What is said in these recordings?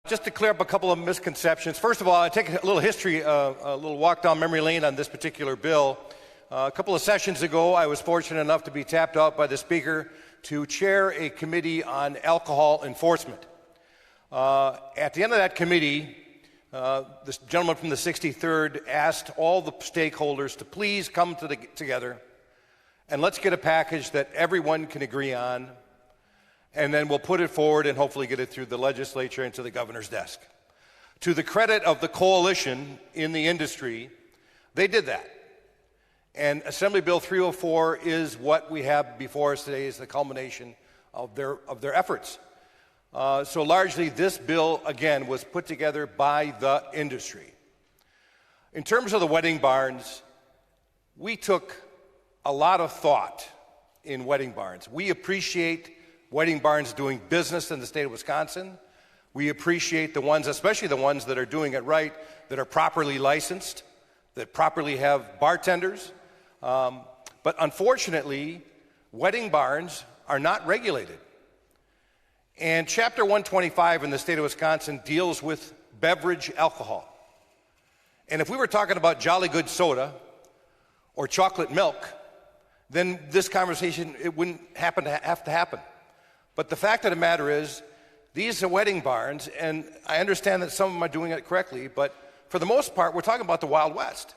Just to clear up a couple of misconceptions. First of all, I take a little history, a little walk down memory lane on this particular bill. A couple of sessions ago, I was fortunate enough to be tapped out by the Speaker to chair a committee on alcohol enforcement. At the end of that committee, this gentleman from the 63rd asked all the stakeholders to please come together and let's get a package that everyone can agree on, and then we'll put it forward and hopefully get it through the legislature and to the governor's desk. To the credit of the coalition in the industry, they did that. And Assembly Bill 304 is what we have before us today, is the culmination of their efforts. So largely this bill, again, was put together by the industry. In terms of the wedding barns, we took a lot of thought in wedding barns. We appreciate wedding barns doing business in the state of Wisconsin. We appreciate the ones, especially the ones that are doing it right, that are properly licensed, that properly have bartenders. But unfortunately, wedding barns are not regulated. And Chapter 125 in the state of Wisconsin deals with beverage alcohol. And if we were talking about Jolly Good soda or chocolate milk, then this conversation, it wouldn't have to happen. But the fact of the matter is, these are wedding barns, and I understand that some of them are doing it correctly, but for the most part, we're talking about the Wild West.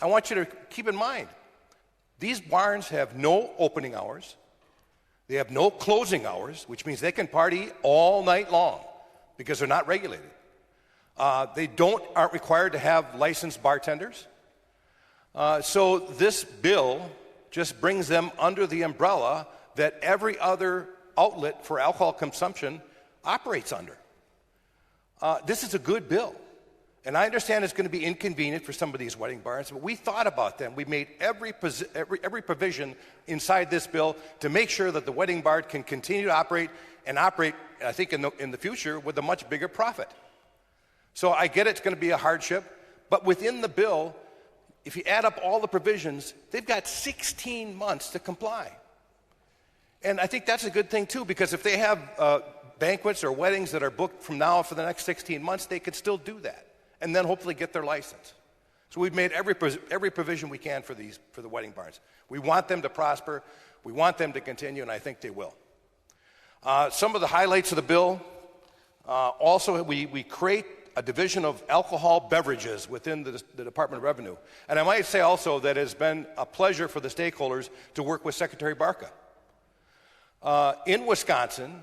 I want you to keep in mind, these barns have no opening hours. They have no closing hours, which means they can party all night long because they're not regulated. They aren't required to have licensed bartenders. So this bill just brings them under the umbrella that every other outlet for alcohol consumption operates under. This is a good bill. And I understand it's going to be inconvenient for some of these wedding barns, but we thought about them. We made every provision inside this bill to make sure that the wedding barn can continue to operate, I think, in the future with a much bigger profit. So I get it's going to be a hardship, but within the bill, if you add up all the provisions, they've got 16 months to comply. And I think that's a good thing, too, because if they have banquets or weddings that are booked from now for the next 16 months, they could still do that and then hopefully get their license. So we've made every provision we can for the wedding barns. We want them to prosper. We want them to continue, and I think they will. Some of the highlights of the bill, also we create a division of alcohol beverages within the Department of Revenue. And I might say also that it has been a pleasure for the stakeholders to work with Secretary Barca. In Wisconsin,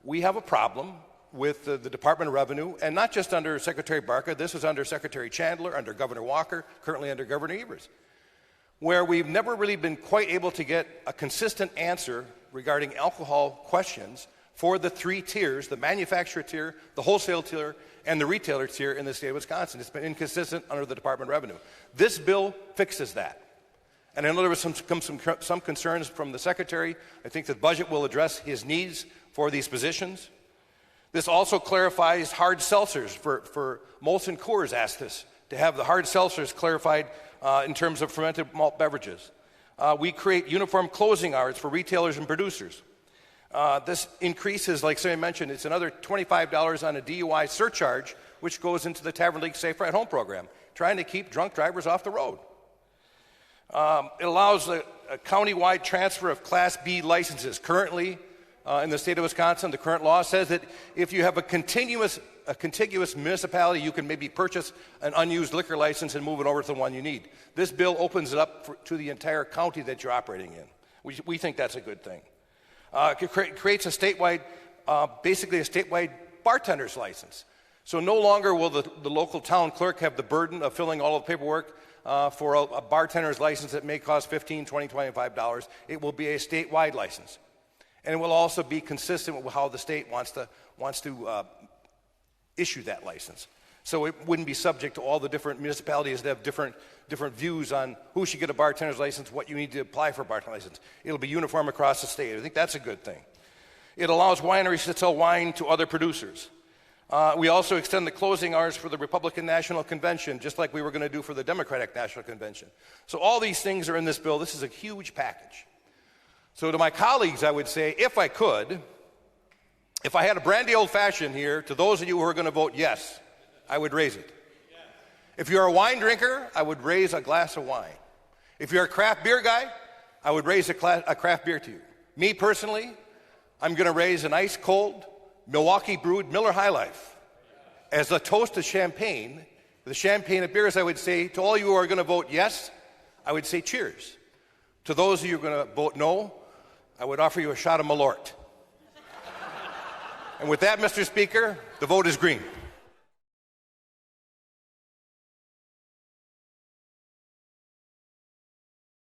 we have a problem with the Department of Revenue, and not just under Secretary Barca. This is under Secretary Chandler, under Governor Walker, currently under Governor Evers, where we've never really been quite able to get a consistent answer regarding alcohol questions for the three tiers, the manufacturer tier, the wholesale tier, and the retailer tier in the state of Wisconsin. It's been inconsistent under the Department of Revenue. This bill fixes that. And I know there was some concerns from the Secretary. I think the budget will address his needs for these positions. This also clarifies hard seltzers. For Molson Coors asked us to have the hard seltzers clarified in terms of fermented malt beverages. We create uniform closing hours for retailers and producers. This increases, like somebody mentioned, it's another $25 on a DUI surcharge, which goes into the Tavern League Safer at Home program, trying to keep drunk drivers off the road. It allows a county-wide transfer of Class B licenses. Currently, in the state of Wisconsin, the current law says that if you have a contiguous municipality, you can maybe purchase an unused liquor license and move it over to the one you need. This bill opens it up to the entire county that you're operating in. We think that's a good thing. It creates a statewide, basically a statewide bartender's license. So no longer will the local town clerk have the burden of filling all of the paperwork for a bartender's license that may cost $15, $20, $25. It will be a statewide license. And it will also be consistent with how the state wants to issue that license. So it wouldn't be subject to all the different municipalities that have different views on who should get a bartender's license, what you need to apply for a bartender's license. It'll be uniform across the state. I think that's a good thing. It allows wineries to sell wine to other producers. We also extend the closing hours for the Republican National Convention, just like we were going to do for the Democratic National Convention. So all these things are in this bill. This is a huge package. So to my colleagues, I would say, if I could, If I had a brandy old-fashioned here, to those of you who are going to vote yes, I would raise it. If you're a wine drinker, I would raise a glass of wine. If you're a craft beer guy, I would raise a craft beer to you. Me personally, I'm going to raise an ice-cold, Milwaukee-brewed Miller High Life. As a toast to champagne, the champagne of beers, I would say, to all you who are going to vote yes, I would say cheers. To those of you who are going to vote no, I would offer you a shot of Malort. And with that, Mr. Speaker, the vote is green.